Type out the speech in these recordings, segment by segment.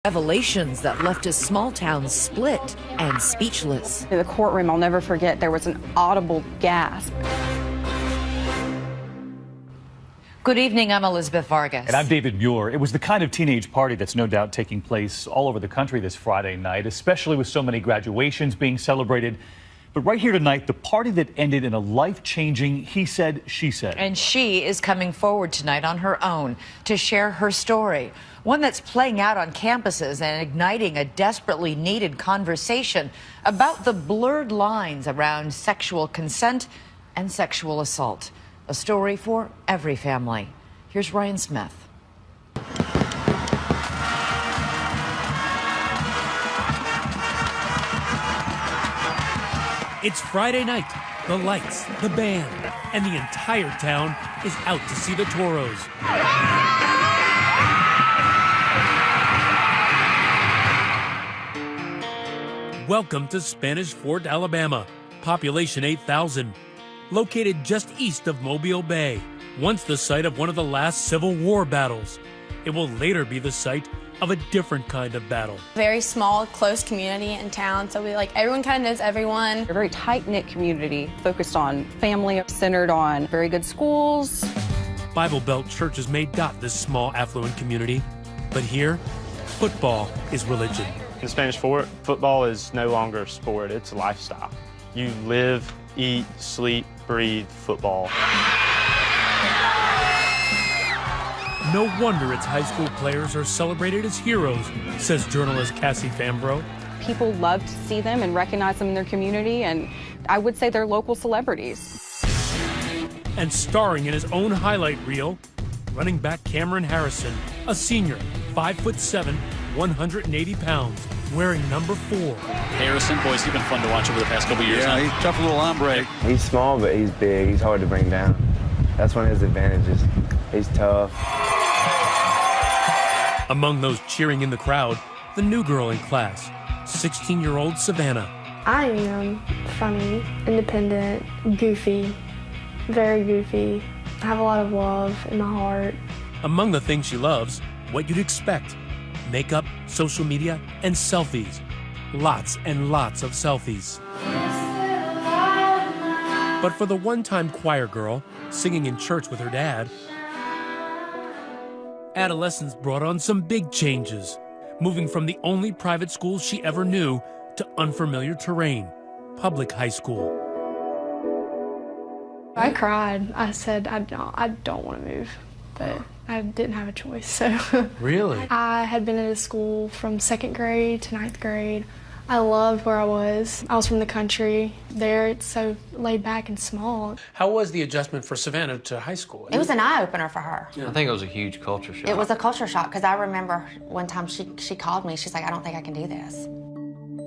Revelations that left a small town split and speechless. In the courtroom, I'll never forget, there was an audible gasp. Good evening, I'm Elizabeth Vargas. And I'm David Muir. It was the kind of teenage party that's no doubt taking place all over the country this Friday night, especially with so many graduations being celebrated. But right here tonight, the party that ended in a life-changing he said, she said. And she is coming forward tonight on her own to share her story, one that's playing out on campuses and igniting a desperately needed conversation about the blurred lines around sexual consent and sexual assault. A story for every family. Here's Ryan Smith. It's Friday night. The lights, the band, and the entire town is out to see the Toros. Welcome to Spanish Fort, Alabama. Population 8,000. Located just east of Mobile Bay, once the site of one of the last Civil War battles. It will later be the site of a different kind of battle. Very small, close community in town, so everyone kind of knows everyone. A very tight-knit community, focused on family, centered on very good schools. Bible Belt churches may dot this small, affluent community, but here, football is religion. In Spanish Fort, football is no longer a sport, it's a lifestyle. You live, eat, sleep, breathe football. No wonder its high school players are celebrated as heroes, says journalist Cassie Fambro. People love to see them and recognize them in their community, and I would say they're local celebrities. And starring in his own highlight reel, running back Cameron Harrison, a senior, 5'7", 180 pounds, wearing number 4. Harrison, boys, he's been fun to watch over the past couple years. Yeah, he's a tough little hombre. He's small, but he's big. He's hard to bring down. That's one of his advantages. He's tough. Among those cheering in the crowd, the new girl in class, 16-year-old Savannah. I am funny, independent, goofy, very goofy. I have a lot of love in my heart. Among the things she loves, what you'd expect: makeup, social media, and selfies. Lots and lots of selfies. But for the one-time choir girl singing in church with her dad, adolescence brought on some big changes, moving from the only private school she ever knew to unfamiliar terrain, public high school. I cried. I said, I don't want to move, but I didn't have a choice, so. Really? I had been at a school from 2nd grade to 9th grade. I loved where I was. I was from the country. There, it's so laid back and small. How was the adjustment for Savannah to high school? It was an eye-opener for her. I think it was a huge culture shock. It was a culture shock, because I remember one time she called me. She's like, I don't think I can do this.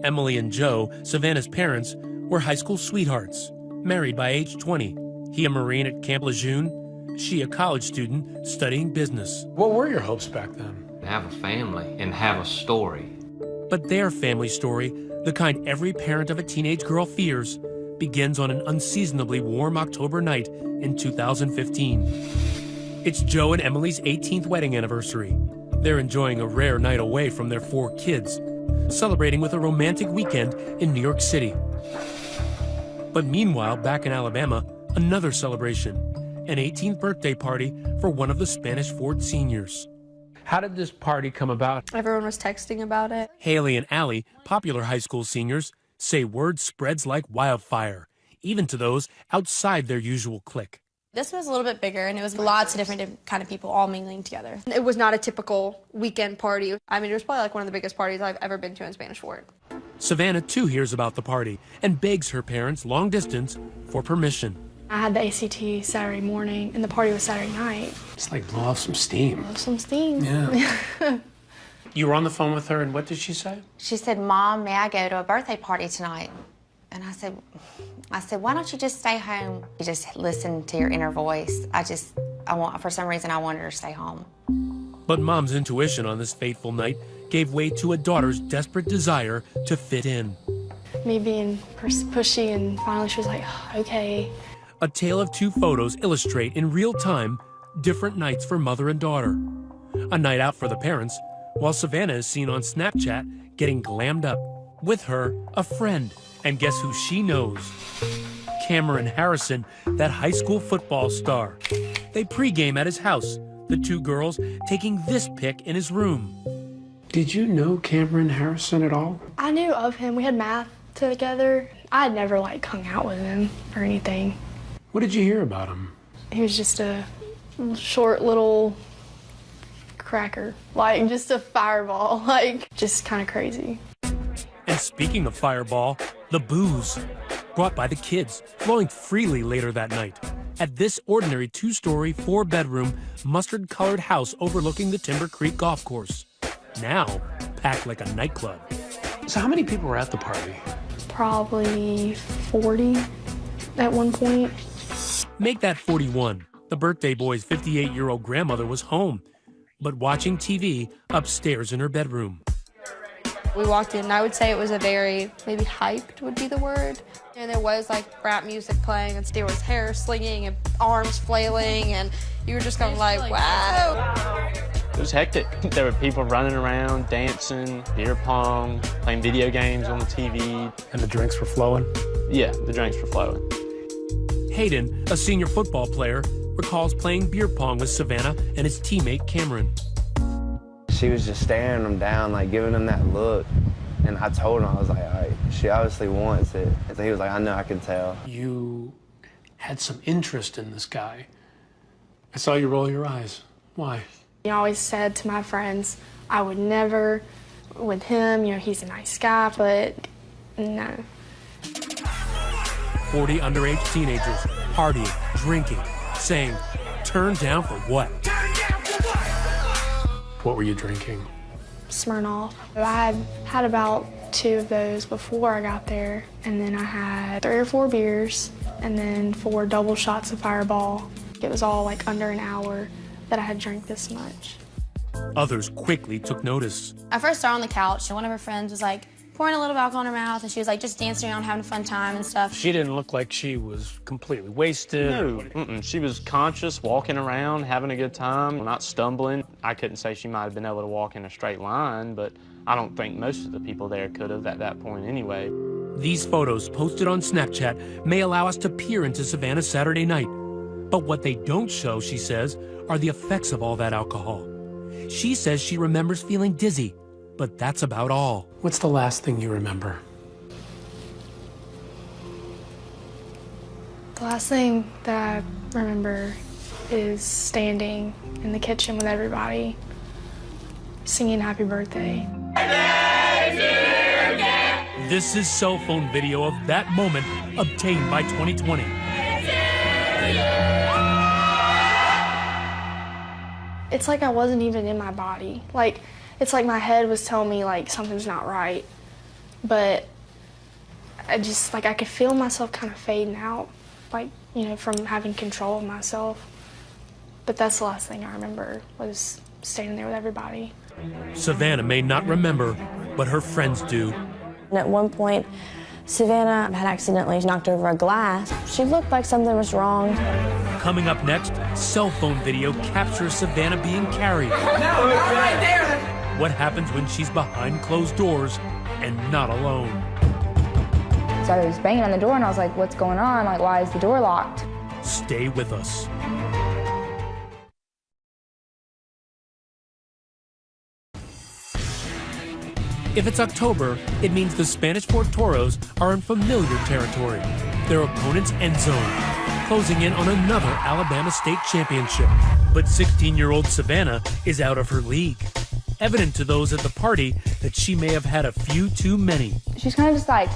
Emily and Joe, Savannah's parents, were high school sweethearts, married by age 20. He a Marine at Camp Lejeune, she a college student studying business. What were your hopes back then? To have a family and have a story. But their family story, the kind every parent of a teenage girl fears, begins on an unseasonably warm October night in 2015. It's Joe and Emily's 18th wedding anniversary. They're enjoying a rare night away from their 4 kids, celebrating with a romantic weekend in New York City. But meanwhile, back in Alabama, another celebration, an 18th birthday party for one of the Spanish Fort seniors. How did this party come about? Everyone was texting about it. Haley and Allie, popular high school seniors, say word spreads like wildfire, even to those outside their usual clique. This was a little bit bigger, and it was lots of different kind of people all mingling together. It was not a typical weekend party. I mean, it was probably like one of the biggest parties I've ever been to in Spanish Fort. Savannah, too, hears about the party and begs her parents, long distance, for permission. I had the ACT Saturday morning, and the party was Saturday night. It's like blow off some steam. Some steam. Yeah. You were on the phone with her, and what did she say? She said, Mom, may I go to a birthday party tonight? And I said, why don't you just stay home? You just listen to your inner voice. For some reason, I wanted her to stay home. But Mom's intuition on this fateful night gave way to a daughter's desperate desire to fit in. Me being pushy, and finally she was like, okay. A tale of 2 photos illustrate in real time different nights for mother and daughter. A night out for the parents, while Savannah is seen on Snapchat getting glammed up. With her, a friend. And guess who she knows? Cameron Harrison, that high school football star. They pregame at his house, the two girls taking this pic in his room. Did you know Cameron Harrison at all? I knew of him. We had math together. I had never like hung out with him or anything. What did you hear about him? He was just a short little cracker, like just a fireball, like just kind of crazy. And speaking of fireball, the booze brought by the kids, flowing freely later that night at this ordinary 2-story, 4-bedroom, mustard-colored house overlooking the Timber Creek golf course. Now packed like a nightclub. So how many people were at the party? Probably 40 at one point. Make that 41. The birthday boy's 58-year-old grandmother was home, but watching TV upstairs in her bedroom. We walked in and I would say it was a very, maybe hyped would be the word. And there was like rap music playing and there was hair slinging and arms flailing and you were just kind of like, wow. It was hectic. There were people running around, dancing, beer pong, playing video games on the TV. And the drinks were flowing? Yeah, the drinks were flowing. Hayden, a senior football player, recalls playing beer pong with Savannah and his teammate Cameron. She was just staring him down, like giving him that look. And I told him, I was like, all right, she obviously wants it. And so he was like, I know, I can tell. You had some interest in this guy. I saw you roll your eyes. Why? I always said to my friends, I would never with him, you know, he's a nice guy, but no. 40 underage teenagers partying, drinking, saying, turn down for what? What were you drinking? Smirnoff. I had about 2 of those before I got there, and then I had 3 or 4 beers, and then 4 double shots of Fireball. It was all like under an hour that I had drank this much. Others quickly took notice. I first saw her on the couch, and one of her friends was like pouring a little alcohol in her mouth, and she was like just dancing around, having a fun time and stuff. She didn't look like she was completely wasted. No, she was conscious, walking around, having a good time, not stumbling. I couldn't say she might have been able to walk in a straight line, but I don't think most of the people there could have at that point anyway. These photos posted on Snapchat may allow us to peer into Savannah's Saturday night. But what they don't show, she says, are the effects of all that alcohol. She says she remembers feeling dizzy, but that's about all. What's the last thing you remember? The last thing that I remember is standing in the kitchen with everybody, singing happy birthday. This is cell phone video of that moment obtained by 2020. It's like I wasn't even in my body. Like, it's like my head was telling me like something's not right, but I just, like, I could feel myself kind of fading out, like, you know, from having control of myself. But that's the last thing I remember, was standing there with everybody. Savannah may not remember, but her friends do. And at one point, Savannah had accidentally knocked over a glass. She looked like something was wrong. Coming up next, cell phone video captures Savannah being carried. Right there. What happens when she's behind closed doors and not alone? So I was banging on the door and I was like, what's going on? Like, why is the door locked? Stay with us. If it's October, it means the Spanish Fort Toros are in familiar territory. Their opponent's end zone, closing in on another Alabama State championship. But 16-year-old Savannah is out of her league. Evident to those at the party that she may have had a few too many. She's kind of just like,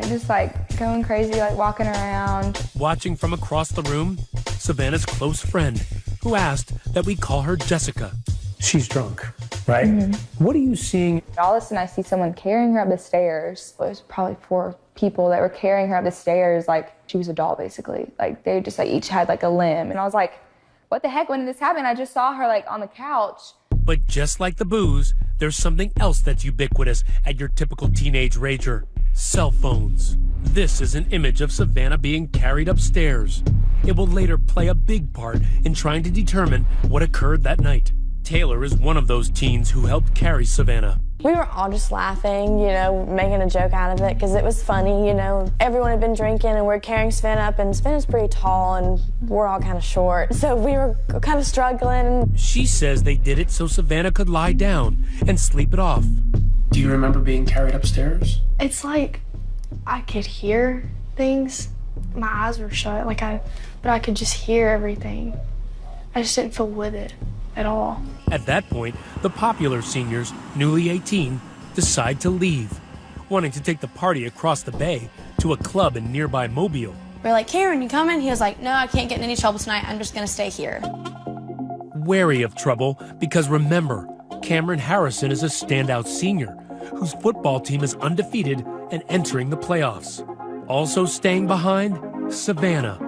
just like going crazy, like walking around. Watching from across the room, Savannah's close friend, who asked that we call her Jessica. She's drunk, right? Mm-hmm. What are you seeing? All of a sudden I see someone carrying her up the stairs. It was probably 4 people that were carrying her up the stairs like she was a doll, basically. Like they just like each had like a limb. And I was like, what the heck, when did this happen? I just saw her like on the couch. But just like the booze, there's something else that's ubiquitous at your typical teenage rager. Cell phones. This is an image of Savannah being carried upstairs. It will later play a big part in trying to determine what occurred that night. Taylor is one of those teens who helped carry Savannah. We were all just laughing, you know, making a joke out of it because it was funny, you know. Everyone had been drinking and we're carrying Savannah up, and Savannah's pretty tall and we're all kind of short. So we were kind of struggling. She says they did it so Savannah could lie down and sleep it off. Do you remember being carried upstairs? It's like I could hear things. My eyes were shut, but I could just hear everything. I just didn't feel with it at all. At that point, the popular seniors, newly 18, decide to leave, wanting to take the party across the bay to a club in nearby Mobile. We're like, Cameron, you coming? He was like, no, I can't get in any trouble tonight. I'm just gonna stay here. Wary of trouble because remember, Cameron Harrison is a standout senior whose football team is undefeated and entering the playoffs. Also staying behind, Savannah.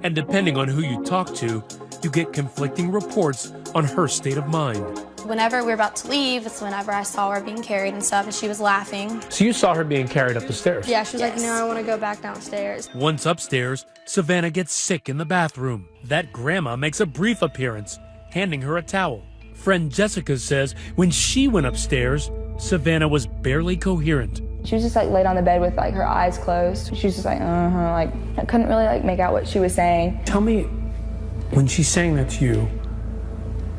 And depending on who you talk to, you get conflicting reports on her state of mind. Whenever we were about to leave, it's whenever I saw her being carried and stuff, and she was laughing. So you saw her being carried up the stairs? Yeah, she was like, no, I want to go back downstairs. Once upstairs, Savannah gets sick in the bathroom. That grandma makes a brief appearance, handing her a towel. Friend Jessica says when she went upstairs, Savannah was barely coherent. She was just like laid on the bed with like her eyes closed. She was just like, like I couldn't really like make out what she was saying. Tell me, when she's saying that to you,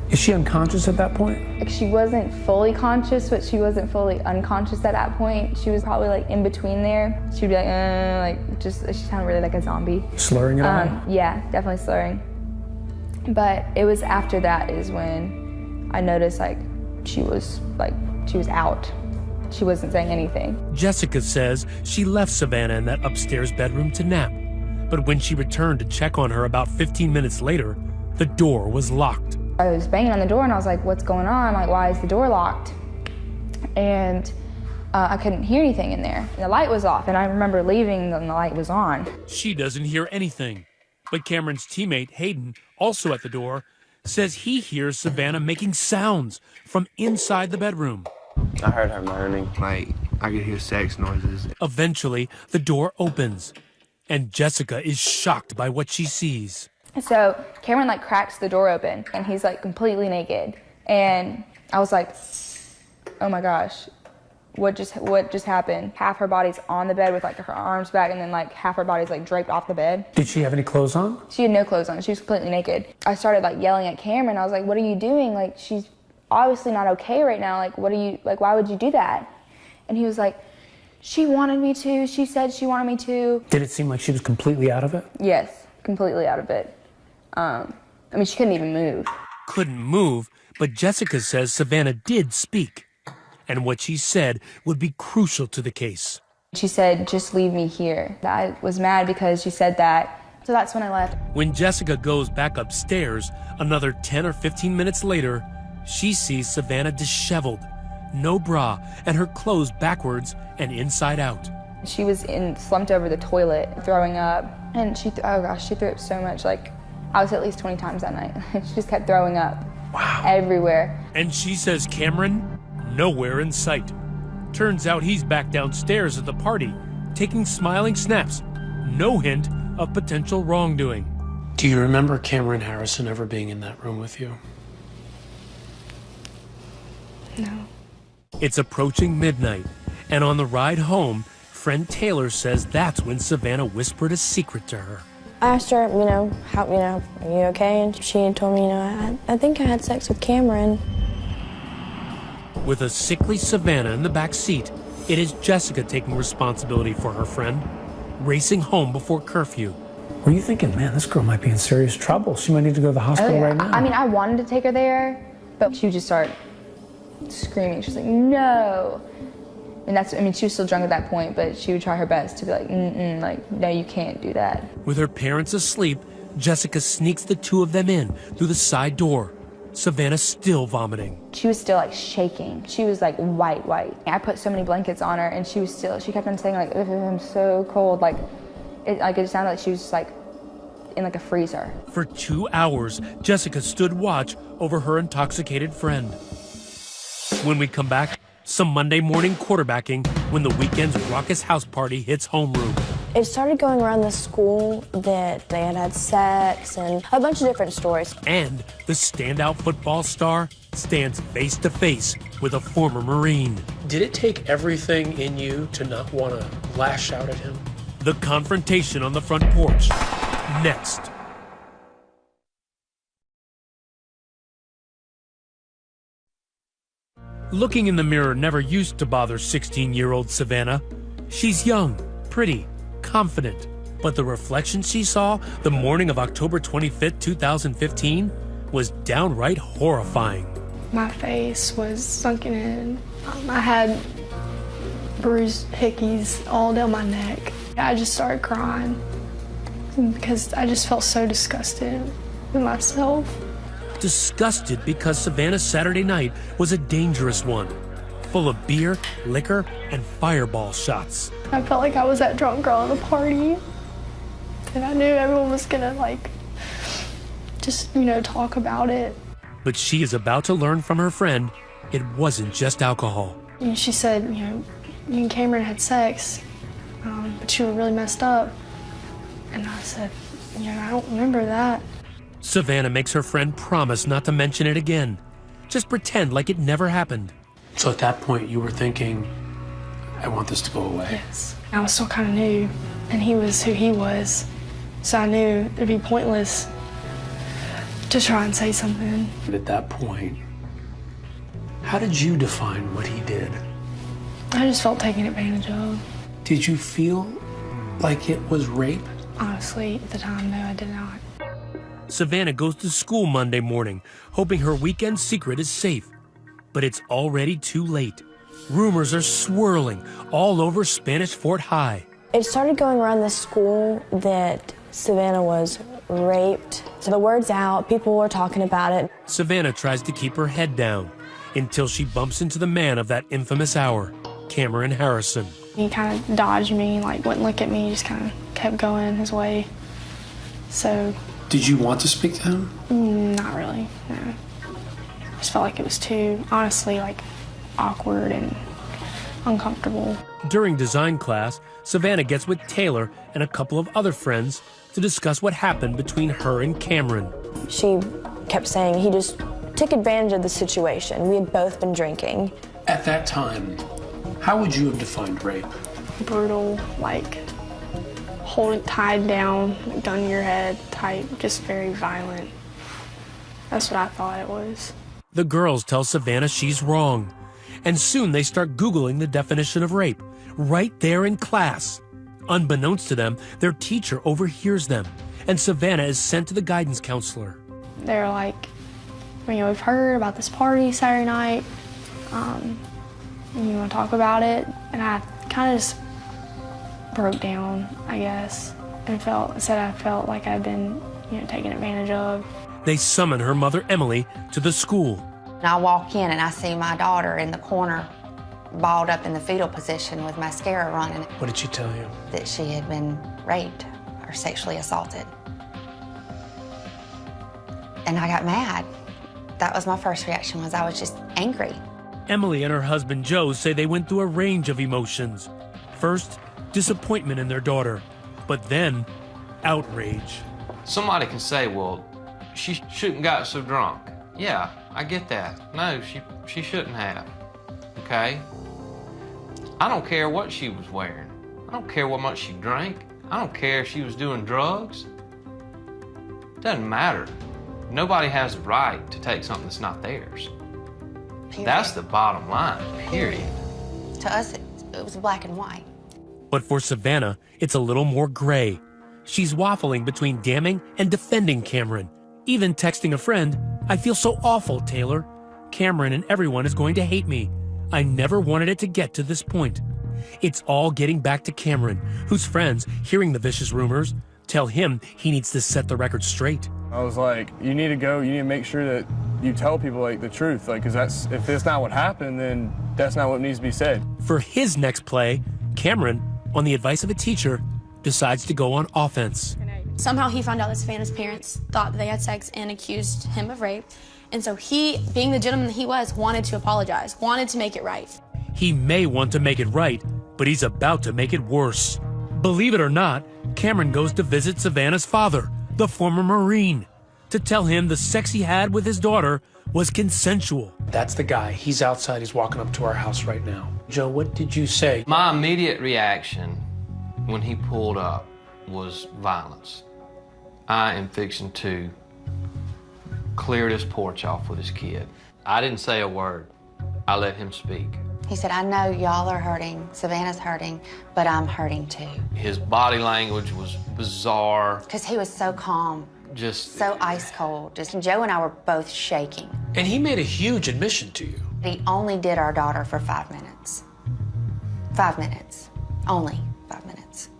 is she unconscious at that point? Like she wasn't fully conscious, but she wasn't fully unconscious at that point. She was probably like in between there. She'd be like just, she sounded really like a zombie. Slurring it all? Yeah, definitely slurring. But it was after that is when I noticed like she was out. She wasn't saying anything. Jessica says she left Savannah in that upstairs bedroom to nap. But when she returned to check on her about 15 minutes later, the door was locked. I was banging on the door and I was like, what's going on? Like, why is the door locked? And I couldn't hear anything in there. And the light was off, and I remember leaving and the light was on. She doesn't hear anything. But Cameron's teammate, Hayden, also at the door, says he hears Savannah making sounds from inside the bedroom. I heard her moaning. Like, I could hear sex noises. Eventually, the door opens, and Jessica is shocked by what she sees. So Cameron like cracks the door open, and he's like completely naked. And I was like, oh my gosh, what just happened? Half her body's on the bed with like her arms back, and then like half her body's like draped off the bed. Did she have any clothes on? She had no clothes on. She was completely naked. I started like yelling at Cameron. I was like, what are you doing? Like, she's obviously not okay right now. Like, why would you do that? And he was like, she wanted me to. She said she wanted me to. Did it seem like she was completely out of it? Yes, completely out of it. I mean, she couldn't even move. Couldn't move, but Jessica says Savannah did speak. And what she said would be crucial to the case. She said, just leave me here. I was mad because she said that. So that's when I left. When Jessica goes back upstairs, another 10 or 15 minutes later, she sees Savannah disheveled, no bra, and her clothes backwards and inside out. She was slumped over the toilet, throwing up. And she threw up so much. Like, I was at least 20 times that night. She just kept throwing up. Wow. Everywhere. And she says Cameron, nowhere in sight. Turns out he's back downstairs at the party, taking smiling snaps. No hint of potential wrongdoing. Do you remember Cameron Harrison ever being in that room with you? No. It's approaching midnight, and on the ride home, friend Taylor says that's when Savannah whispered a secret to her. I asked her, are you okay? And she had told me, I think I had sex with Cameron. With a sickly Savannah in the back seat, it is Jessica taking responsibility for her friend, racing home before curfew. Were you thinking, man, this girl might be in serious trouble. She might need to go to the hospital right now. I mean, I wanted to take her there, but she would just start screaming. She was like, no. And she was still drunk at that point, but she would try her best to be like, no, you can't do that. With her parents asleep, Jessica sneaks the two of them in through the side door. Savannah still vomiting. She was still like shaking. She was like white. I put so many blankets on her, and she kept on saying like, I'm so cold. It sounded like she was just like in like a freezer. For 2 hours, Jessica stood watch over her intoxicated friend. When we come back, some Monday morning quarterbacking when the weekend's raucous house party hits homeroom. It started going around the school that they had had sex and a bunch of different stories. And the standout football star stands face to face with a former Marine. Did it take everything in you to not want to lash out at him? The confrontation on the front porch. Next. Looking in the mirror never used to bother 16-year-old Savannah. She's young, pretty, confident. But the reflection she saw the morning of October 25th, 2015 was downright horrifying. My face was sunken in. I had bruised hickeys all down my neck. I just started crying because I just felt so disgusted with myself. Disgusted because Savannah's Saturday night was a dangerous one, full of beer, liquor, and fireball shots. I felt like I was that drunk girl at a party, and I knew everyone was gonna just talk about it. But she is about to learn from her friend it wasn't just alcohol. And she said, you and Cameron had sex, but you were really messed up. And I said, I don't remember that. Savannah makes her friend promise not to mention it again. Just pretend like it never happened. So at that point, you were thinking, I want this to go away. Yes. I was still kind of new, and he was who he was. So I knew it'd be pointless to try and say something. But at that point, how did you define what he did? I just felt taken advantage of. Did you feel like it was rape? Honestly, at the time, no, I did not. Savannah goes to school Monday morning, hoping her weekend secret is safe. But it's already too late. Rumors are swirling all over Spanish Fort High. It started going around the school that Savannah was raped. So the word's out, people were talking about it. Savannah tries to keep her head down until she bumps into the man of that infamous hour, Cameron Harrison. He kind of dodged me, wouldn't look at me, just kind of kept going his way. So. Did you want to speak to him? Not really, no. I just felt like it was too, honestly, awkward and uncomfortable. During design class, Savannah gets with Taylor and a couple of other friends to discuss what happened between her and Cameron. She kept saying he just took advantage of the situation. We had both been drinking. At that time, how would you have defined rape? Brutal, hold it tied down, gun to your head type, just very violent. That's what I thought it was. The girls tell Savannah she's wrong, and soon they start Googling the definition of rape, right there in class. Unbeknownst to them, their teacher overhears them, and Savannah is sent to the guidance counselor. They're like, we've heard about this party Saturday night. You want to talk about it? And I kind of just broke down, I guess, and said I felt like I'd been, taken advantage of. They summon her mother, Emily, to the school. And I walk in and I see my daughter in the corner, balled up in the fetal position with mascara running. What did she tell you? That she had been raped or sexually assaulted. And I got mad. That was my first reaction, I was just angry. Emily and her husband, Joe, say they went through a range of emotions. First, disappointment in their daughter, but then outrage. Somebody can say, well, she shouldn't got so drunk. Yeah, I get that. No, she shouldn't have, okay? I don't care what she was wearing. I don't care what much she drank. I don't care if she was doing drugs. Doesn't matter. Nobody has the right to take something that's not theirs. Period. That's the bottom line, period. To us, it was black and white. But for Savannah, it's a little more gray. She's waffling between damning and defending Cameron, even texting a friend, I feel so awful, Taylor. Cameron and everyone is going to hate me. I never wanted it to get to this point. It's all getting back to Cameron, whose friends, hearing the vicious rumors, tell him he needs to set the record straight. I was like, you need to make sure that you tell people the truth, because if that's not what happened, then that's not what needs to be said. For his next play, Cameron, on the advice of a teacher, decides to go on offense. Somehow he found out that Savannah's parents thought that they had sex and accused him of rape. And so he, being the gentleman that he was, wanted to apologize, wanted to make it right. He may want to make it right, but he's about to make it worse. Believe it or not, Cameron goes to visit Savannah's father, the former Marine, to tell him the sex he had with his daughter was consensual. That's the guy. He's outside. He's walking up to our house right now. Joe, what did you say? My immediate reaction when he pulled up was violence. I am fixing to clear this porch off with this kid. I didn't say a word. I let him speak. He said, I know y'all are hurting, Savannah's hurting, but I'm hurting too. His body language was bizarre. Because he was so calm, Just so ice cold. Joe and I were both shaking. And he made a huge admission to you. He only did our daughter for 5 minutes. 5 minutes. Only 5 minutes.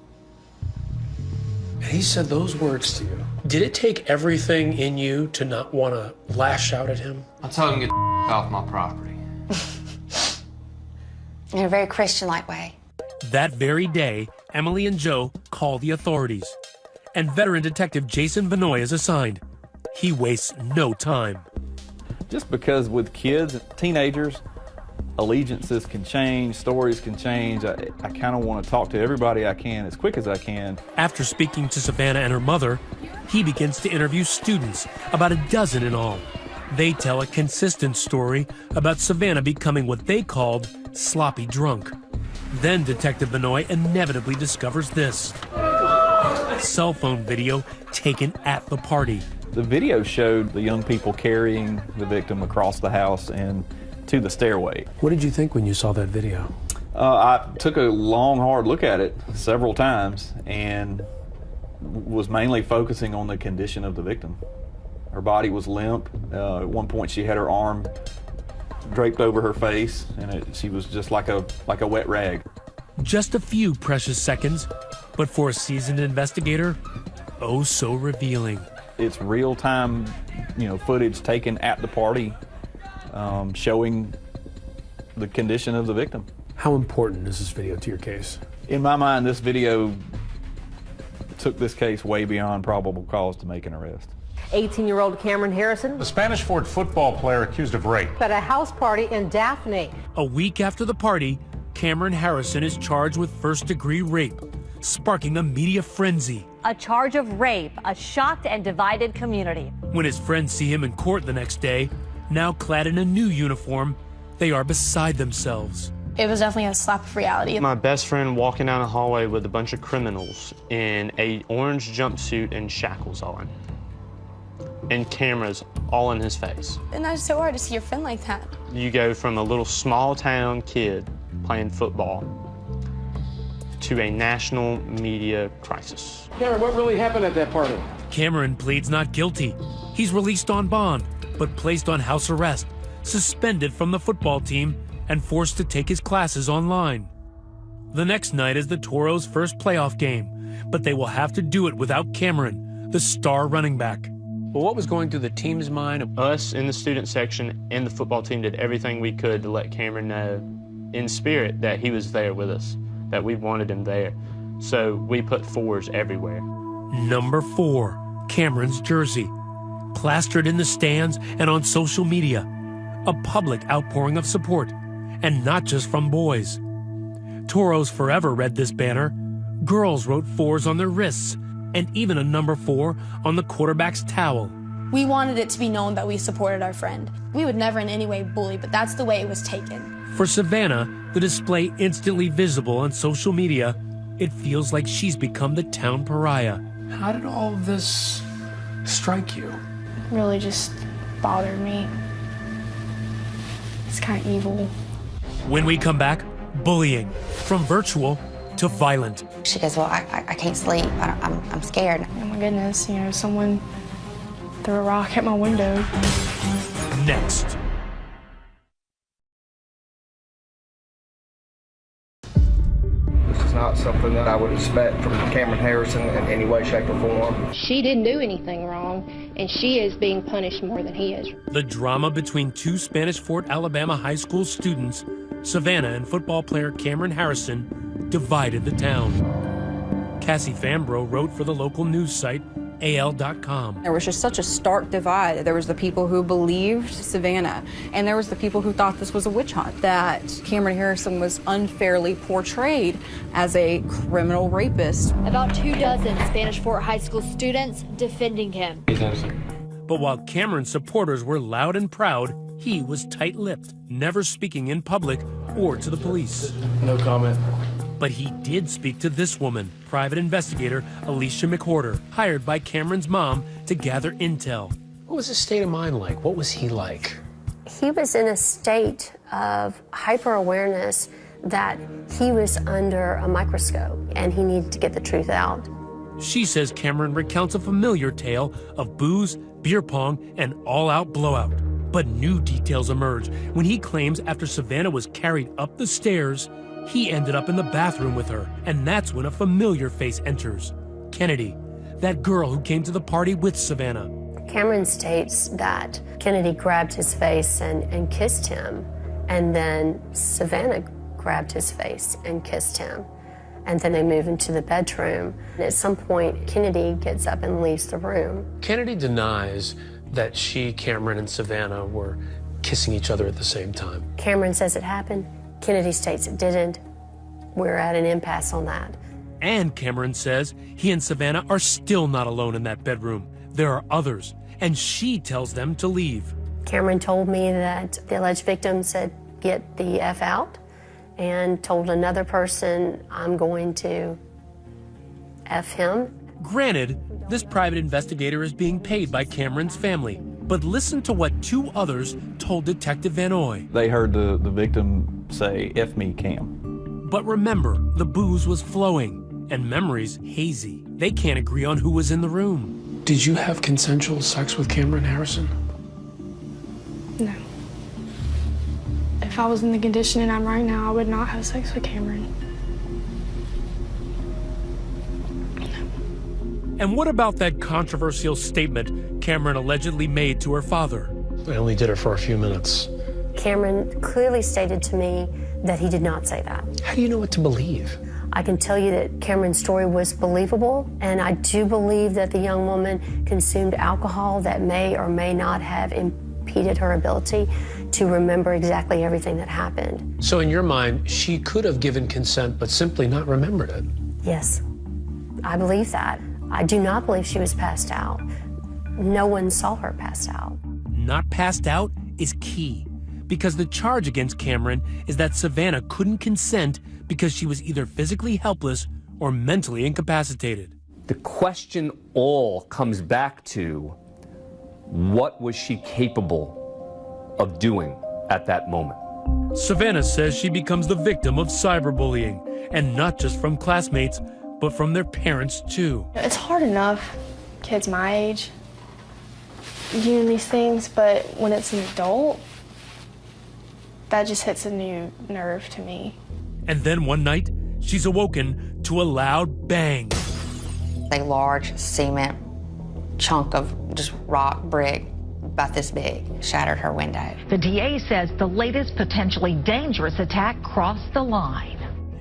And he said those words to you. Did it take everything in you to not want to lash out at him? I told him to get off my property. In a very Christian-like way. That very day, Emily and Joe call the authorities, and veteran detective Jason Vanoy is assigned. He wastes no time. Just because with kids, teenagers, allegiances can change, stories can change. I kind of want to talk to everybody I can as quick as I can. After speaking to Savannah and her mother, he begins to interview students, about a dozen in all. They tell a consistent story about Savannah becoming what they called sloppy drunk. Then Detective Vanoy inevitably discovers this. Cell phone video taken at the party. The video showed the young people carrying the victim across the house and to the stairway. What did you think when you saw that video? I took a long, hard look at it several times and was mainly focusing on the condition of the victim. Her body was limp. At one point she had her arm draped over her face, and she was just like a wet rag. Just a few precious seconds, but for a seasoned investigator, oh so revealing. It's real-time, footage taken at the party, showing the condition of the victim. How important is this video to your case? In my mind, this video took this case way beyond probable cause to make an arrest. 18-year-old Cameron Harrison, the Spanish Fort football player accused of rape, at a house party in Daphne. A week after the party, Cameron Harrison is charged with first-degree rape, sparking a media frenzy. A charge of rape, a shocked and divided community. When his friends see him in court the next day, now clad in a new uniform, they are beside themselves. It was definitely a slap of reality. My best friend walking down the hallway with a bunch of criminals in an orange jumpsuit and shackles on, and cameras all in his face. And that's so hard to see your friend like that. You go from a little small town kid playing football to a national media crisis. Cameron, what really happened at that party? Cameron pleads not guilty. He's released on bond, but placed on house arrest, suspended from the football team, and forced to take his classes online. The next night is the Toros' first playoff game, but they will have to do it without Cameron, the star running back. Well, what was going through the team's mind? Us in the student section and the football team did everything we could to let Cameron know in spirit that he was there with us, that we wanted him there. So we put fours everywhere. Number 4, Cameron's jersey, plastered in the stands and on social media. A public outpouring of support, and not just from boys. Toros Forever read this banner. Girls wrote 4s on their wrists, and even a number 4 on the quarterback's towel. We wanted it to be known that we supported our friend. We would never in any way bully, but that's the way it was taken. For Savannah, the display instantly visible on social media, it feels like she's become the town pariah. How did all of this strike you? Really just bothered me. It's kind of evil. When we come back, bullying, from virtual to violent. She goes, well, I can't sleep. I'm scared. Oh my goodness, someone threw a rock at my window. Next. This is not something that I would expect from Cameron Harrison in any way, shape, or form. She didn't do anything wrong, and she is being punished more than he is. The drama between 2 Spanish Fort, Alabama high school students, Savannah and football player Cameron Harrison, divided the town. Cassie Fambro wrote for the local news site AL.com. There was just such a stark divide. There was the people who believed Savannah, and there was the people who thought this was a witch hunt, that Cameron Harrison was unfairly portrayed as a criminal rapist. About 24 Spanish Fort High School students defending him. But while Cameron's supporters were loud and proud, he was tight-lipped, never speaking in public or to the police. No comment. But he did speak to this woman, private investigator Alicia McWhorter, hired by Cameron's mom to gather intel. What was his state of mind like? What was he like? He was in a state of hyper-awareness that he was under a microscope and he needed to get the truth out. She says Cameron recounts a familiar tale of booze, beer pong, and all-out blowout. But new details emerge when he claims after Savannah was carried up the stairs, he ended up in the bathroom with her, and that's when a familiar face enters. Kennedy, that girl who came to the party with Savannah. Cameron states that Kennedy grabbed his face and kissed him, and then Savannah grabbed his face and kissed him. And then they move into the bedroom. And at some point, Kennedy gets up and leaves the room. Kennedy denies that she, Cameron, and Savannah were kissing each other at the same time. Cameron says it happened. Kennedy states it didn't. We're at an impasse on that. And Cameron says he and Savannah are still not alone in that bedroom. There are others, and she tells them to leave. Cameron told me that the alleged victim said, "Get the F out," and told another person, "I'm going to F him." Granted, this private investigator is being paid by Cameron's family, but listen to what two others told Detective Van Oy. They heard the victim say, "F me, Cam." But remember, the booze was flowing, and memories hazy. They can't agree on who was in the room. Did you have consensual sex with Cameron Harrison? No. If I was in the condition I'm right now, I would not have sex with Cameron. And what about that controversial statement Cameron allegedly made to her father? I only did it for a few minutes. Cameron clearly stated to me that he did not say that. How do you know what to believe? I can tell you that Cameron's story was believable, and I do believe that the young woman consumed alcohol that may or may not have impeded her ability to remember exactly everything that happened. So in your mind, she could have given consent but simply not remembered it? Yes, I believe that. I do not believe she was passed out. No one saw her passed out. Not passed out is key, because the charge against Cameron is that Savannah couldn't consent because she was either physically helpless or mentally incapacitated. The question all comes back to, what was she capable of doing at that moment? Savannah says she becomes the victim of cyberbullying, and not just from classmates, but from their parents too. It's hard enough, kids my age, doing these things, but when it's an adult, that just hits a new nerve to me. And then one night, she's awoken to a loud bang. A large cement chunk of just rock brick about this big shattered her window. The DA says the latest potentially dangerous attack crossed the line.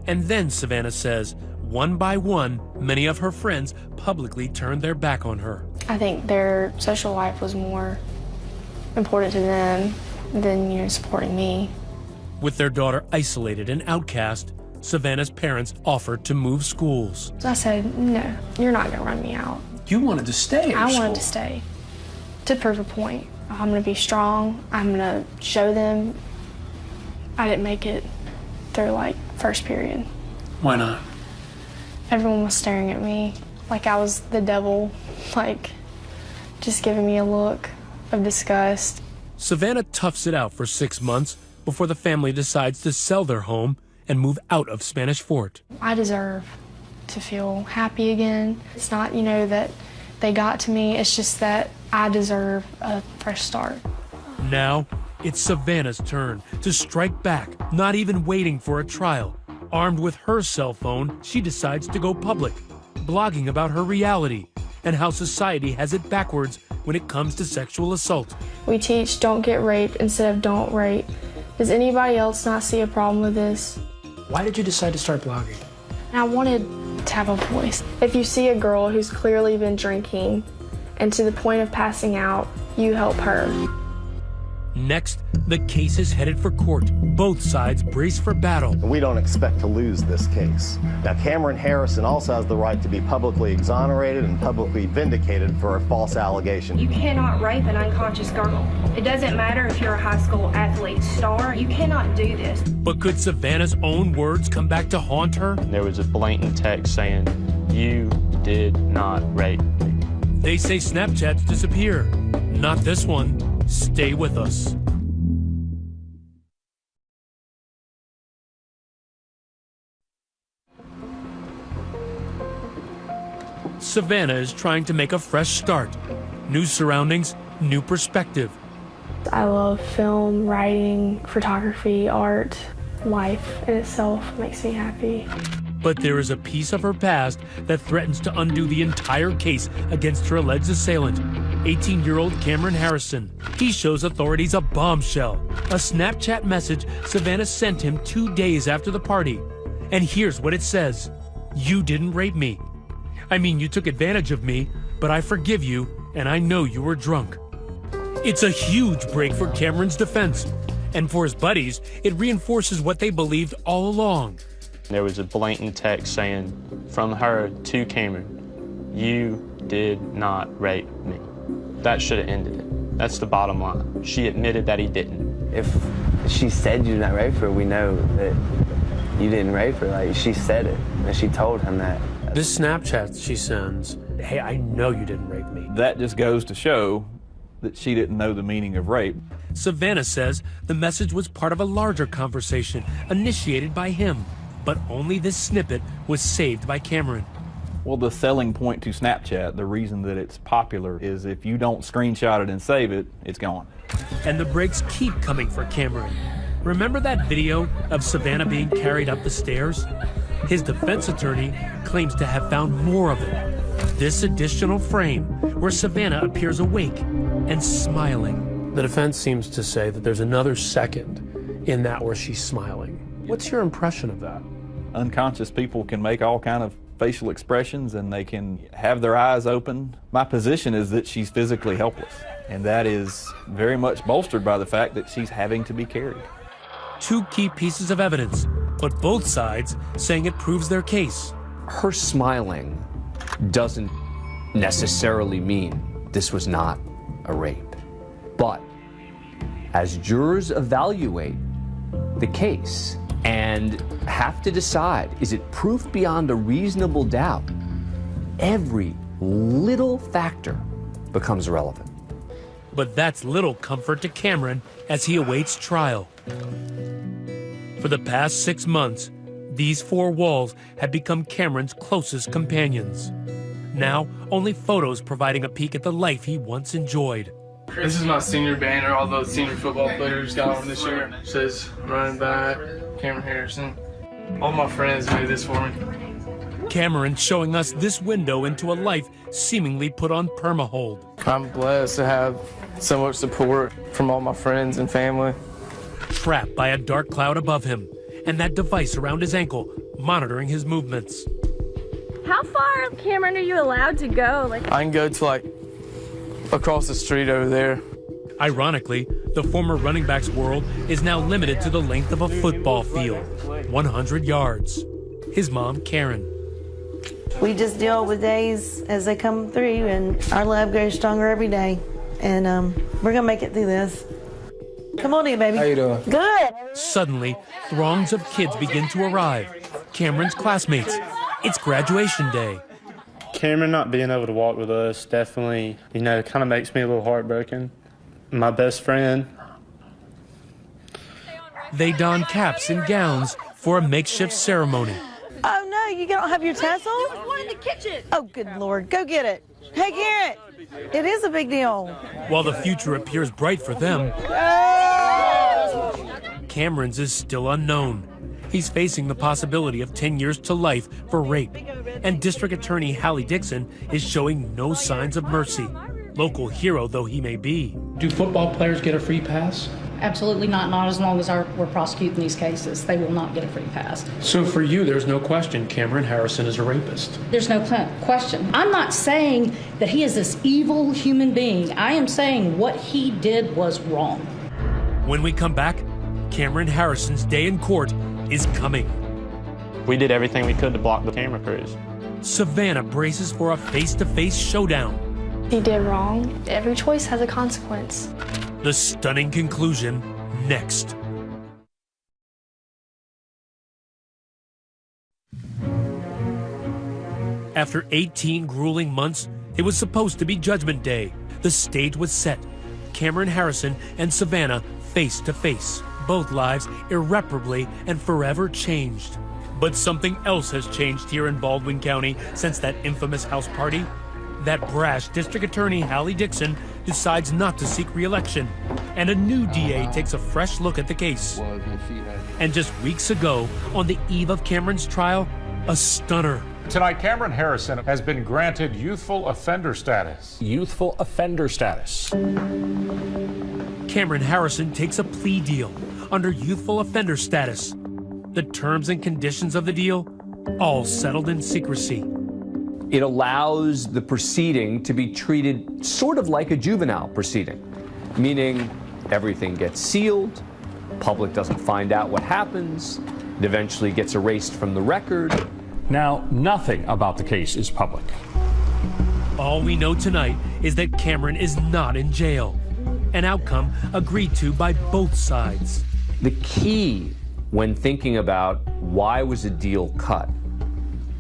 And then Savannah says, one by one, many of her friends publicly turned their back on her. I think their social life was more important to them than, supporting me. With their daughter isolated and outcast, Savannah's parents offered to move schools. So I said, no, you're not gonna run me out. You wanted to stay I wanted to stay, to prove a point. I'm gonna be strong, I'm gonna show them. I didn't make it through first period. Why not? Everyone was staring at me like I was the devil, just giving me a look of disgust. Savannah toughs it out for 6 months before the family decides to sell their home and move out of Spanish Fort. I deserve to feel happy again. It's not, that they got to me, it's just that I deserve a fresh start. Now, it's Savannah's turn to strike back, not even waiting for a trial. Armed with her cell phone, she decides to go public, blogging about her reality and how society has it backwards when it comes to sexual assault. We teach don't get raped instead of don't rape. Does anybody else not see a problem with this? Why did you decide to start blogging? I wanted to have a voice. If you see a girl who's clearly been drinking and to the point of passing out, you help her. Next, the case is headed for court. Both sides brace for battle. We don't expect to lose this case. Now, Cameron Harrison also has the right to be publicly exonerated and publicly vindicated for a false allegation. You cannot rape an unconscious girl. It doesn't matter if you're a high school athlete star. You cannot do this. But could Savannah's own words come back to haunt her? There was a blatant text saying, "You did not rape me." They say Snapchats disappear. Not this one. Stay with us. Savannah is trying to make a fresh start. New surroundings, new perspective. I love film, writing, photography, art. Life in itself makes me happy. But there is a piece of her past that threatens to undo the entire case against her alleged assailant, 18-year-old Cameron Harrison. He shows authorities a bombshell, a Snapchat message Savannah sent him 2 days after the party. And here's what it says: "You didn't rape me. I mean, you took advantage of me, but I forgive you, and I know you were drunk." It's a huge break for Cameron's defense. And for his buddies, it reinforces what they believed all along. There was a blatant text saying from her to Cameron, "You did not rape me." That should have ended it. That's the bottom line. She admitted that he didn't. If she said you did not rape her, we know that you didn't rape her. Like, she said it, and she told him that. This Snapchat she sends, "Hey, I know you didn't rape me." That just goes to show that she didn't know the meaning of rape. Savannah says the message was part of a larger conversation initiated by him, but only this snippet was saved by Cameron. Well, the selling point to Snapchat, the reason that it's popular, is if you don't screenshot it and save it, it's gone. And the breaks keep coming for Cameron. Remember that video of Savannah being carried up the stairs? His defense attorney claims to have found more of it. This additional frame where Savannah appears awake and smiling. The defense seems to say that there's another second in that where she's smiling. What's your impression of that? Unconscious people can make all kind of facial expressions and they can have their eyes open. My position is that she's physically helpless, and that is very much bolstered by the fact that she's having to be carried. Two key pieces of evidence, but both sides saying it proves their case. Her smiling doesn't necessarily mean this was not a rape. But as jurors evaluate the case and have to decide, is it proof beyond a reasonable doubt, every little factor becomes relevant. But that's little comfort to Cameron as he awaits trial. For the past 6 months, these four walls have become Cameron's closest companions. Now, only photos providing a peek at the life he once enjoyed. This is my senior banner. All the senior football players got on this year. It says running back, Cameron Harrison. All my friends made this for me. Cameron showing us this window into a life seemingly put on permahold. I'm blessed to have so much support from all my friends and family. Trapped by a dark cloud above him, and that device around his ankle monitoring his movements. How far, Cameron, are you allowed to go? I can go to across the street over there. Ironically, the former running back's world is now limited to the length of a football field, 100 yards. His mom, Karen. We just deal with days as they come through, and our love grows stronger every day. And we're gonna make it through this. Come on in, baby. How you doing? Good. Suddenly, throngs of kids begin to arrive. Cameron's classmates. It's graduation day. Cameron not being able to walk with us definitely, kind of makes me a little heartbroken. My best friend. They don caps and gowns for a makeshift ceremony. Oh no, you don't have your tassel? There was one in the kitchen. Oh, good Lord, go get it. Hey, Garrett, it is a big deal. While the future appears bright for them, Cameron's is still unknown. He's facing the possibility of 10 years to life for rape. And District Attorney Hallie Dixon is showing no signs of mercy, local hero though he may be. Do football players get a free pass? absolutely not. Not as long as we're prosecuting these cases. They will not get a free pass. So for you, there's no question Cameron Harrison is a rapist. There's no question. I'm not saying that he is this evil human being. I am saying what he did was wrong. When we come back, Cameron Harrison's day in court is coming. We did everything we could to block the camera crews. Savannah braces for a face-to-face showdown. He did wrong. Every choice has a consequence. The stunning conclusion next. After 18 grueling months, it was supposed to be Judgment Day. The stage was set. Cameron Harrison and Savannah face to face. Both lives irreparably and forever changed. But something else has changed here in Baldwin County since that infamous house party. That brash District Attorney Hallie Dixon decides not to seek re-election, and a new DA takes a fresh look at the case. And just weeks ago, on the eve of Cameron's trial, a stunner. Tonight, Cameron Harrison has been granted youthful offender status. Youthful offender status. Cameron Harrison takes a plea deal under youthful offender status. The terms and conditions of the deal, all settled in secrecy. It allows the proceeding to be treated sort of like a juvenile proceeding, meaning everything gets sealed, public doesn't find out what happens, it eventually gets erased from the record. Now, nothing about the case is public. All we know tonight is that Cameron is not in jail, an outcome agreed to by both sides. The key when thinking about why was a deal cut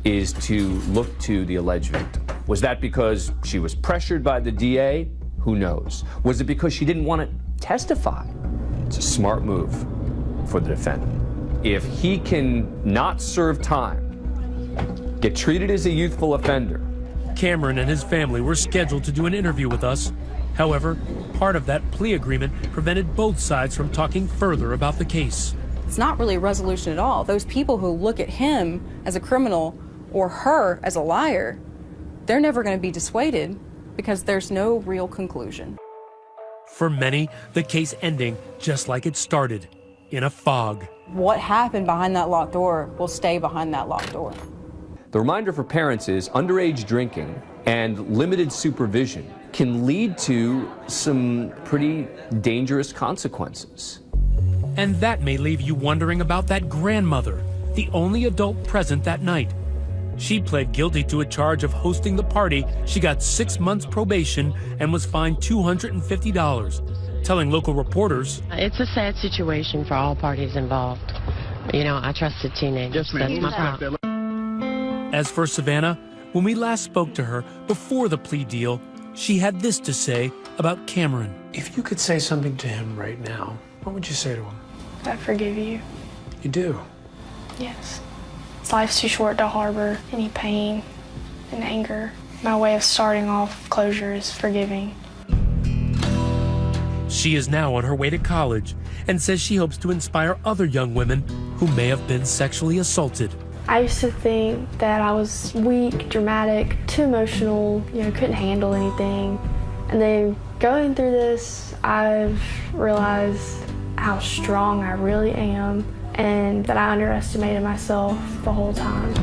is to look to the alleged victim. Was that because she was pressured by the DA? Who knows? Was it because she didn't want to testify? It's a smart move for the defendant. If he can not serve time, get treated as a youthful offender. Cameron and his family were scheduled to do an interview with us. However, part of that plea agreement prevented both sides from talking further about the case. It's not really a resolution at all. Those people who look at him as a criminal or her as a liar, they're never going to be dissuaded because there's no real conclusion. For many, the case ending just like it started, in a fog. What happened behind that locked door will stay behind that locked door. The reminder for parents is underage drinking and limited supervision can lead to some pretty dangerous consequences. And that may leave you wondering about that grandmother, the only adult present that night. She pled guilty to a charge of hosting the party. She got 6 months probation and was fined $250, telling local reporters, "It's a sad situation for all parties involved. You know, I trusted teenagers. That's my problem." As for Savannah, when we last spoke to her before the plea deal, she had this to say about Cameron. If you could say something to him right now, what would you say to him? I forgive you. You do? Yes. Life's too short to harbor any pain and anger. My way of starting off closure is forgiving. She is now on her way to college and says she hopes to inspire other young women who may have been sexually assaulted. I used to think that I was weak, dramatic, too emotional, couldn't handle anything. And then going through this, I've realized how strong I really am and that I underestimated myself the whole time.